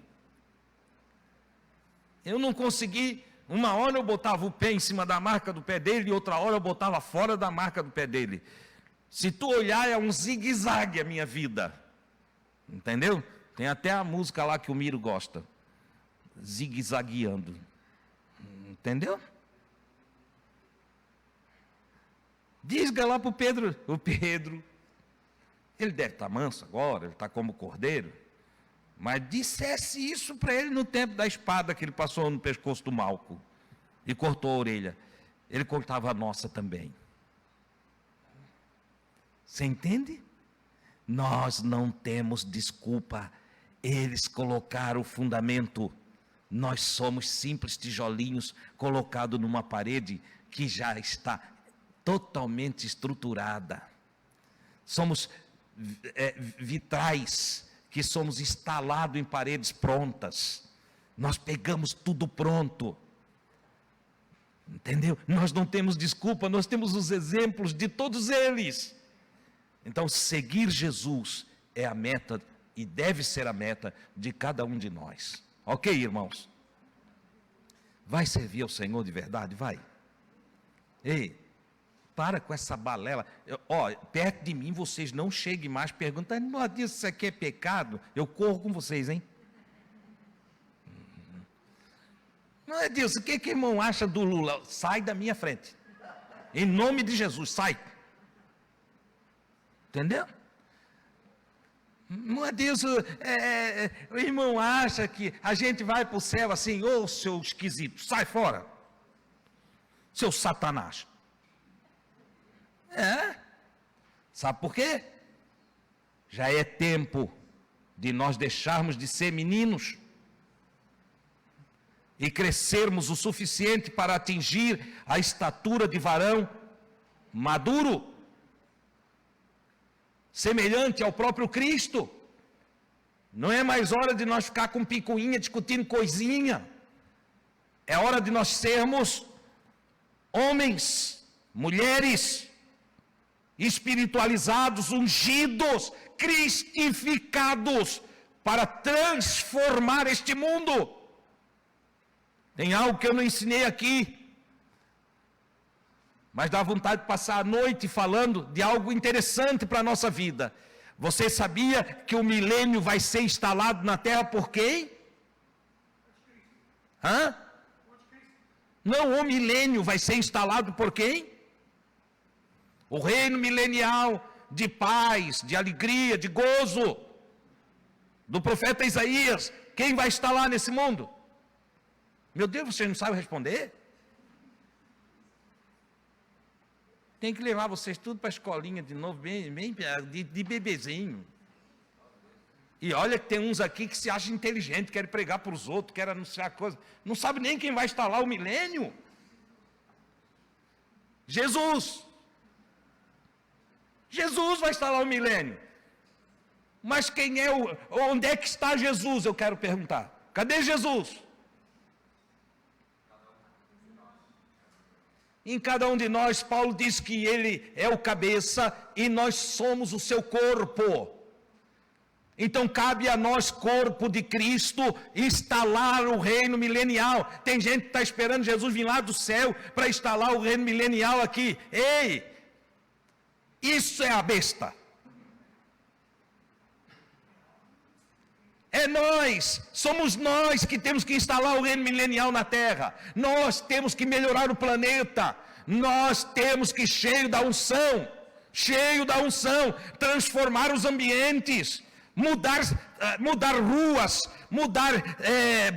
Eu não consegui, uma hora eu botava o pé em cima da marca do pé dele e outra hora eu botava fora da marca do pé dele. Se tu olhar é um zigue-zague a minha vida, entendeu? Tem até a música lá que o Miro gosta, zigue-zagueando, entendeu? Diga lá para o Pedro, ele deve estar manso agora, ele está como cordeiro. Mas dissesse isso para ele no tempo da espada que ele passou no pescoço do Malco e cortou a orelha. Ele cortava a nossa também. Você entende? Nós não temos desculpa. Eles colocaram o fundamento. Nós somos simples tijolinhos colocados numa parede que já está totalmente estruturada. Somos vitrais que somos instalados em paredes prontas. Nós pegamos tudo pronto. Entendeu? Nós não temos desculpa, nós temos os exemplos de todos eles. Então, seguir Jesus é a meta e deve ser a meta de cada um de nós. Ok, irmãos? Vai servir ao Senhor de verdade? Vai. Ei, para com essa balela. Perto de mim vocês não cheguem mais perguntando, não diz isso aqui é pecado? Eu corro com vocês, hein? Não é Deus, o que o irmão acha do Lula? Sai da minha frente. Em nome de Jesus, sai. Entendeu? Não é Deus, o irmão acha que a gente vai para o céu assim, ô seu esquisito, sai fora, seu Satanás. Sabe por quê? Já é tempo de nós deixarmos de ser meninos e crescermos o suficiente para atingir a estatura de varão maduro, semelhante ao próprio Cristo. Não é mais hora de nós ficar com picuinha, discutindo coisinha. É hora de nós sermos homens, mulheres, espiritualizados, ungidos, cristificados, para transformar este mundo. Tem algo que eu não ensinei aqui, mas dá vontade de passar a noite falando de algo interessante para a nossa vida. Você sabia que o milênio vai ser instalado na Terra por quem? Não, o milênio vai ser instalado por quem? O reino milenial de paz, de alegria, de gozo, do profeta Isaías. Quem vai instalar nesse mundo? Meu Deus, vocês não sabem responder? Tem que levar vocês tudo para a escolinha de novo, bem de bebezinho. E olha que tem uns aqui que se acham inteligentes, querem pregar para os outros, querem anunciar coisas. Não sabe nem quem vai instalar o milênio. Jesus. Jesus vai instalar o milênio. Mas quem é onde é que está Jesus? Eu quero perguntar. Cadê Jesus? Em cada um de nós, Paulo diz que ele é o cabeça e nós somos o seu corpo. Então cabe a nós, corpo de Cristo, instalar o reino milenial. Tem gente que está esperando Jesus vir lá do céu para instalar o reino milenial aqui. Ei, isso é a besta. É nós, somos nós que temos que instalar o reino milenial na terra. Nós temos que melhorar o planeta. Nós temos que, cheio da unção, transformar os ambientes, mudar ruas, mudar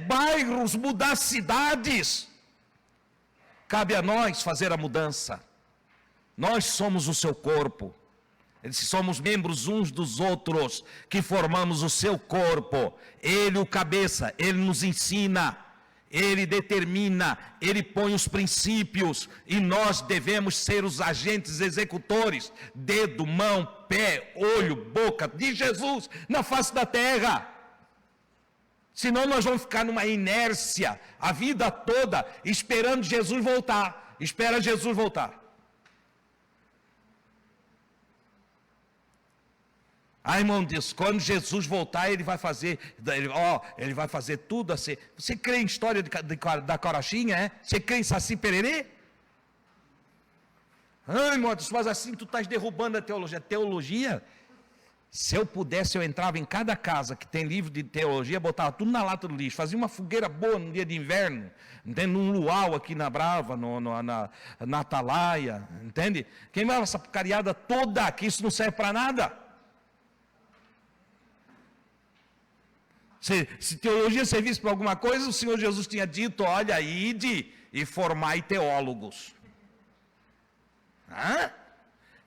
bairros, mudar cidades. Cabe a nós fazer a mudança. Nós somos o seu corpo. Somos membros uns dos outros, que formamos o seu corpo. Ele, o cabeça, ele nos ensina, ele determina, ele põe os princípios, e nós devemos ser os agentes executores, dedo, mão, pé, olho, boca de Jesus na face da terra. Senão nós vamos ficar numa inércia a vida toda, esperando Jesus voltar. Espera Jesus voltar. Irmão diz, quando Jesus voltar, ele vai fazer tudo assim. Você crê em história da Corachinha, é? Você crê em Saci Pererê? Irmão, mas assim tu estás derrubando a teologia. Teologia, se eu pudesse, eu entrava em cada casa que tem livro de teologia, botava tudo na lata do lixo, fazia uma fogueira boa no dia de inverno, entende? Num luau aqui na Brava, na Atalaia, entende? Queimava essa porcariada toda, que isso não serve para nada. Se teologia servisse para alguma coisa, o Senhor Jesus tinha dito, olha, ide e formai teólogos.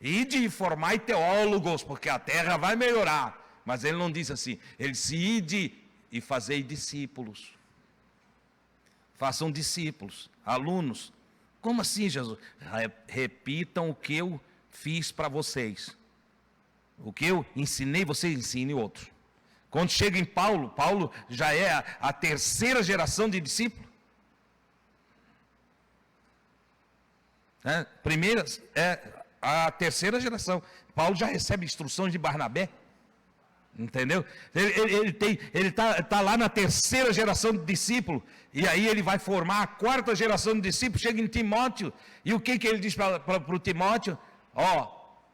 Ide e formai teólogos, porque a terra vai melhorar. Mas ele não disse assim, ele disse, ide e fazei discípulos. Façam discípulos, alunos. Como assim, Jesus? Repitam o que eu fiz para vocês. O que eu ensinei, vocês ensinem outros. Quando chega em Paulo, Paulo já é a terceira geração de discípulos. Primeira é a terceira geração. Paulo já recebe instruções de Barnabé. Entendeu? Ele tá lá na terceira geração de discípulo. E aí ele vai formar a quarta geração de discípulos. Chega em Timóteo. E o que ele diz para o Timóteo?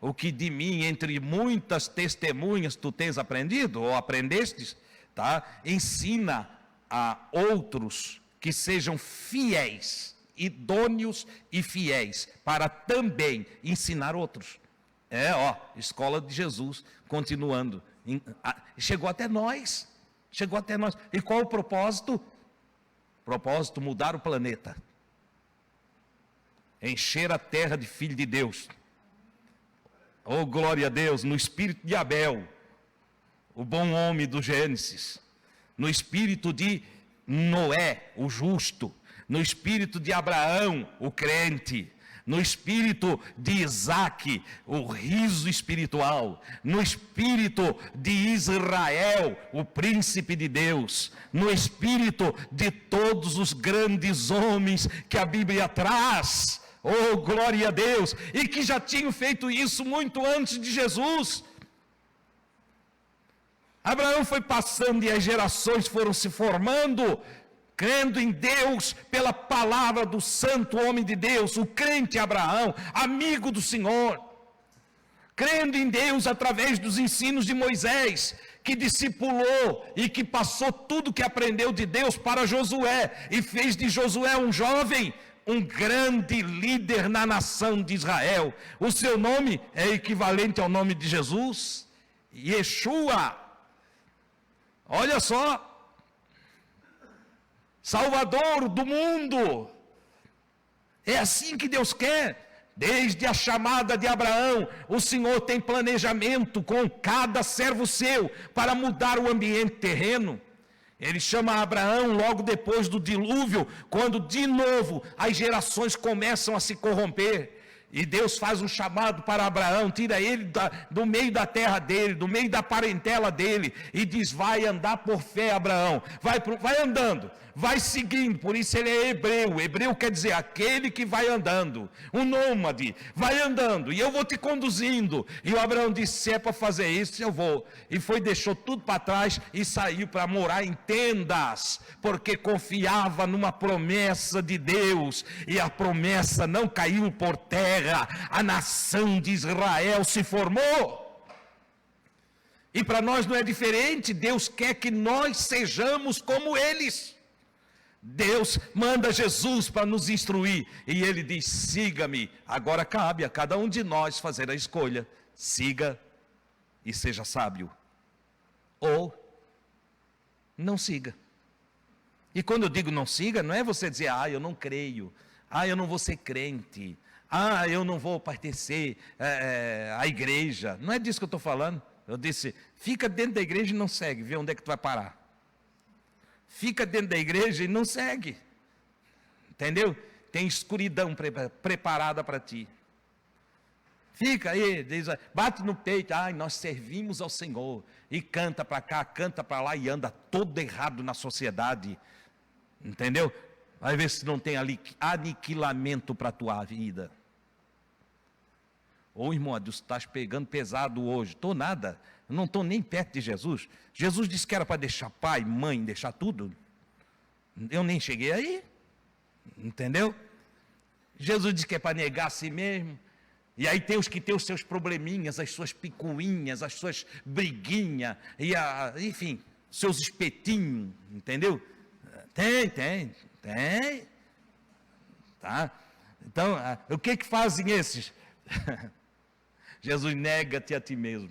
O que de mim, entre muitas testemunhas, tu tens aprendido, ou aprendestes, tá? Ensina a outros que sejam fiéis, idôneos e fiéis, para também ensinar outros. Escola de Jesus, continuando. Chegou até nós. Chegou até nós. E qual o propósito? Propósito, mudar o planeta. Encher a terra de filho de Deus. Oh, glória a Deus, no espírito de Abel, o bom homem do Gênesis. No espírito de Noé, o justo. No espírito de Abraão, o crente. No espírito de Isaac, o riso espiritual, no espírito de Israel, o príncipe de Deus, no espírito de todos os grandes homens que a Bíblia traz, oh glória a Deus, e que já tinham feito isso muito antes de Jesus. Abraão foi passando e as gerações foram se formando, crendo em Deus pela palavra do santo homem de Deus, o crente Abraão, amigo do Senhor, crendo em Deus através dos ensinos de Moisés, que discipulou e que passou tudo que aprendeu de Deus para Josué, e fez de Josué um jovem, um grande líder na nação de Israel. O seu nome é equivalente ao nome de Jesus, Yeshua. Olha só, Salvador do mundo. É assim que Deus quer. Desde a chamada de Abraão, o Senhor tem planejamento com cada servo seu para mudar o ambiente terreno. Ele chama Abraão logo depois do dilúvio, quando de novo as gerações começam a se corromper. E Deus faz um chamado para Abraão, tira ele do meio da terra dele, do meio da parentela dele, e diz: vai andar por fé, Abraão, vai andando, vai seguindo. Por isso ele é hebreu. Hebreu quer dizer aquele que vai andando, um nômade, vai andando, e eu vou te conduzindo. E o Abraão disse: se é para fazer isso, eu vou. E deixou tudo para trás e saiu para morar em tendas, porque confiava numa promessa de Deus, e a promessa não caiu por terra. A nação de Israel se formou. E para nós não é diferente. Deus quer que nós sejamos como eles. Deus manda Jesus para nos instruir, e ele diz: siga-me. Agora cabe a cada um de nós fazer a escolha: siga e seja sábio, ou não siga. E quando eu digo não siga, não é você dizer: eu não creio, eu não vou ser crente, eu não vou pertencer à igreja. Não é disso que eu estou falando. Eu disse: fica dentro da igreja e não segue, vê onde é que tu vai parar. Fica dentro da igreja e não segue. Entendeu? Tem escuridão preparada para ti. Fica aí, bate no peito: nós servimos ao Senhor. E canta para cá, canta para lá, e anda todo errado na sociedade. Entendeu? Vai ver se não tem ali aniquilamento para a tua vida. Irmão, Deus, estás pegando pesado hoje. Estou nada, eu não estou nem perto de Jesus. Jesus disse que era para deixar pai, mãe, deixar tudo. Eu nem cheguei aí. Entendeu? Jesus disse que é para negar a si mesmo. E aí tem os que tem os seus probleminhas, as suas picuinhas, as suas briguinhas, enfim, seus espetinhos, entendeu? Tem. Tá? Então, o que fazem esses? Jesus: nega-te a ti mesmo.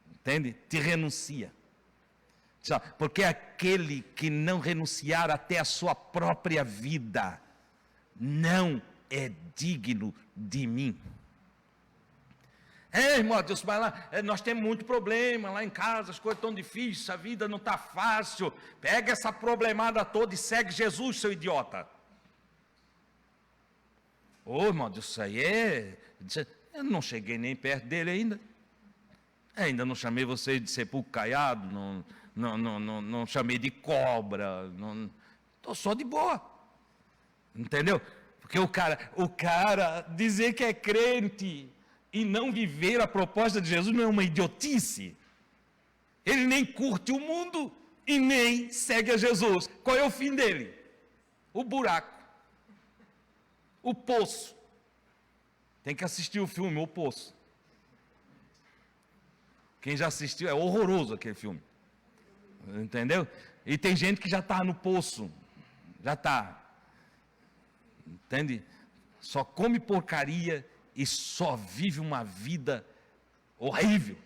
Entende? Te renuncia. Porque aquele que não renunciar até a sua própria vida não é digno de mim. Irmão, Deus, vai lá, nós temos muito problema lá em casa, as coisas estão difíceis, a vida não está fácil. Pega essa problemada toda e segue Jesus, seu idiota. Irmão, isso aí eu não cheguei nem perto dele ainda. Ainda não chamei você de sepulcro caiado, não chamei de cobra, estou só de boa. Entendeu? Porque o cara dizer que é crente e não viver a proposta de Jesus não é uma idiotice. Ele nem curte o mundo e nem segue a Jesus. Qual é o fim dele? O buraco. O poço. Tem que assistir o filme O Poço. Quem já assistiu, é horroroso aquele filme. Entendeu? E tem gente que já está no poço. Já está. Entende? Só come porcaria e só vive uma vida horrível.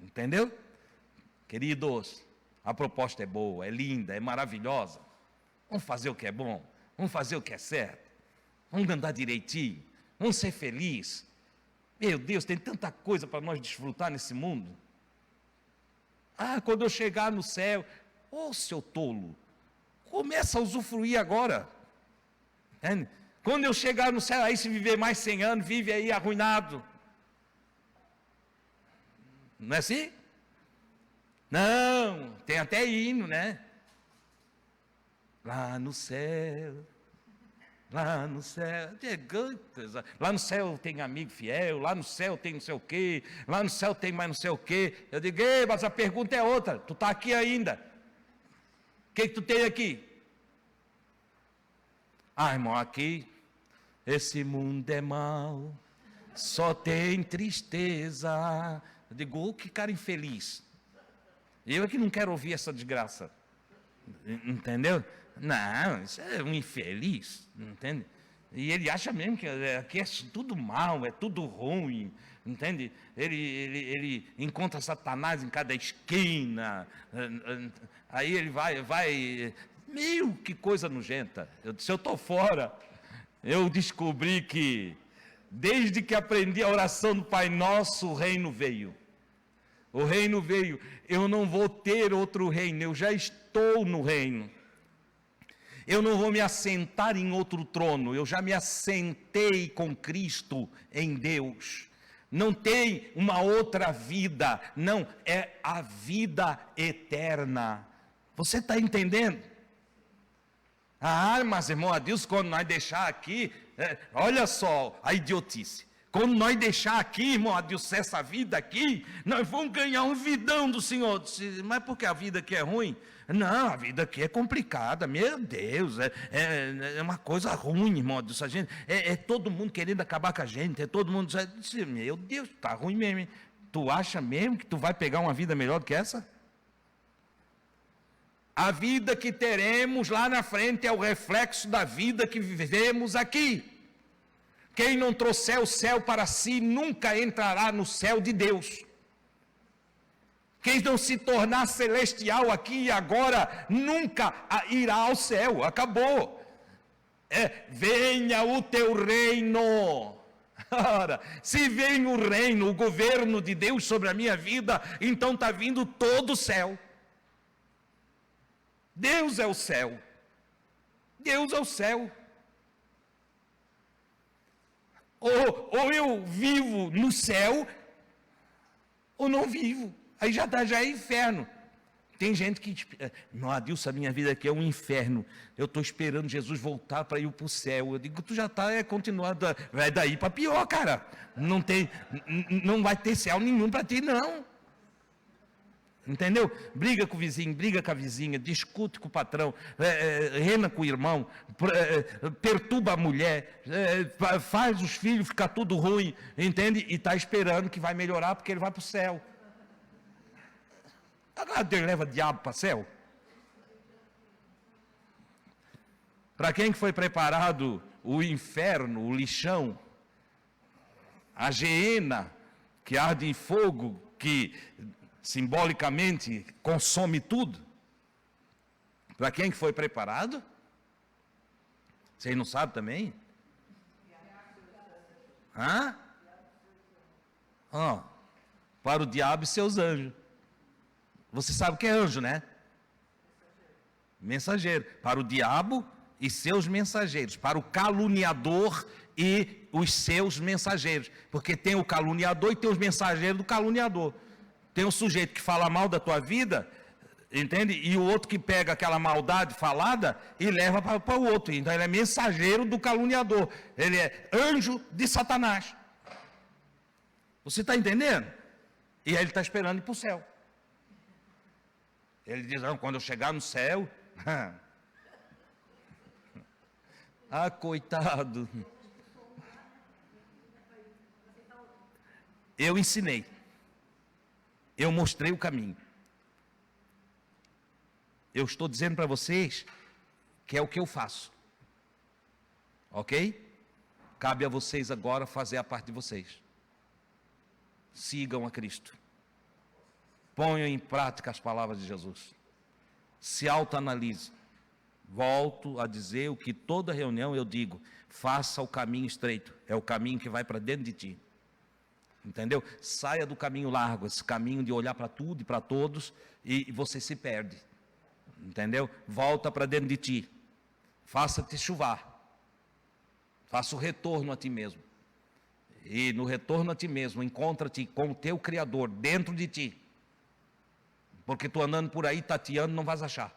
Entendeu? Queridos, a proposta é boa, é linda, é maravilhosa. Vamos fazer o que é bom, vamos fazer o que é certo, vamos andar direitinho, vamos ser felizes. Meu Deus, tem tanta coisa para nós desfrutar nesse mundo. Quando eu chegar no céu, seu tolo, começa a usufruir agora. Quando eu chegar no céu, aí se viver mais 100 anos, vive aí arruinado. Não é assim? Não, tem até hino, né? Lá no céu, lá no céu, lá no céu tem amigo fiel, lá no céu tem não sei o quê, lá no céu tem mais não sei o quê. Eu digo, mas a pergunta é outra, tu está aqui ainda. O que tu tem aqui? Irmão, aqui, esse mundo é mau, só tem tristeza. Eu digo, que cara infeliz. Eu é que não quero ouvir essa desgraça. Entendeu? Não, isso é um infeliz, entende? E ele acha mesmo que aqui é tudo mal, é tudo ruim, entende? Ele encontra Satanás em cada esquina, aí ele vai, meu, que coisa nojenta. Se eu estou fora, eu descobri que, desde que aprendi a oração do Pai Nosso, o reino veio. O reino veio, eu não vou ter outro reino, eu já estou no reino. Eu não vou me assentar em outro trono, eu já me assentei com Cristo em Deus. Não tem uma outra vida, não, é a vida eterna. Você está entendendo? Mas irmão, Deus, quando nós deixar aqui, olha só a idiotice. Quando nós deixar aqui, irmão, Deus, essa vida aqui, nós vamos ganhar um vidão do Senhor. Mas por que a vida aqui é ruim? Não, a vida aqui é complicada, meu Deus, é uma coisa ruim, irmão. A gente, é todo mundo querendo acabar com a gente, é todo mundo, meu Deus, está ruim mesmo, hein? Tu acha mesmo que tu vai pegar uma vida melhor do que essa? A vida que teremos lá na frente é o reflexo da vida que vivemos aqui. Quem não trouxer o céu para si, nunca entrará no céu de Deus. Quem não se tornar celestial aqui e agora, nunca irá ao céu. Acabou. Venha o teu reino. Ora, se vem o reino, o governo de Deus sobre a minha vida, então está vindo todo o céu. Deus é o céu. Deus é o céu. Ou eu vivo no céu, ou não vivo. Aí já é inferno. Tem gente que, não, Adilson, a minha vida aqui é um inferno. Eu estou esperando Jesus voltar para ir para o céu. Eu digo, tu já está continuando, vai daí para pior, cara. Não vai ter céu nenhum para ti, não. Entendeu? Briga com o vizinho, briga com a vizinha, discute com o patrão, rena com o irmão, perturba a mulher, faz os filhos ficar tudo ruim, entende? E está esperando que vai melhorar porque ele vai para o céu. Agora Deus leva diabo para o céu? Para quem que foi preparado o inferno, o lixão, a geena que arde em fogo, que simbolicamente consome tudo? Para quem que foi preparado? Vocês não sabem também? Para o diabo e seus anjos. Você sabe o que é anjo, né? Mensageiro. Para o diabo e seus mensageiros. Para o caluniador e os seus mensageiros. Porque tem o caluniador e tem os mensageiros do caluniador. Tem um sujeito que fala mal da tua vida, entende? E o outro que pega aquela maldade falada e leva para o outro. Então ele é mensageiro do caluniador. Ele é anjo de Satanás. Você está entendendo? E aí ele está esperando ir para o céu. Ele diz, quando eu chegar no céu... coitado. Eu ensinei. Eu mostrei o caminho. Eu estou dizendo para vocês que é o que eu faço. Ok? Cabe a vocês agora fazer a parte de vocês. Sigam a Cristo. Ponham em prática as palavras de Jesus. Se autoanalisem. Volto a dizer o que toda reunião eu digo: faça o caminho estreito. É o caminho que vai para dentro de ti. Entendeu? Saia do caminho largo, esse caminho de olhar para tudo e para todos, e você se perde. Entendeu? Volta para dentro de ti. Faça-te chuvar. Faça o retorno a ti mesmo. E no retorno a ti mesmo, encontra-te com o teu Criador dentro de ti. Porque tu andando por aí, tateando, não vais achar.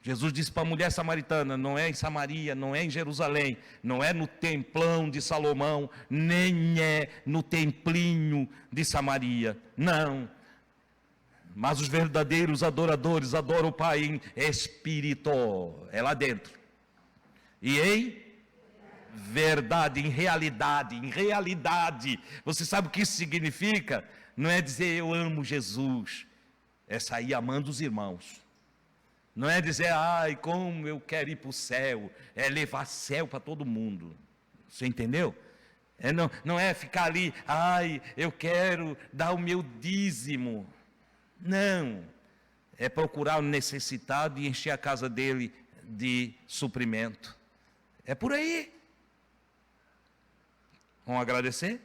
Jesus disse para a mulher samaritana: não é em Samaria, não é em Jerusalém, não é no templão de Salomão, nem é no templinho de Samaria, não. Mas os verdadeiros adoradores adoram o Pai em espírito, é lá dentro. E em verdade, em realidade. Você sabe o que isso significa? Não é dizer eu amo Jesus, é sair amando os irmãos. Não é dizer, ai, como eu quero ir para o céu, é levar céu para todo mundo. Você entendeu? Não é ficar ali, ai, eu quero dar o meu dízimo. Não, é procurar o necessitado e encher a casa dele de suprimento. É por aí. Vamos agradecer?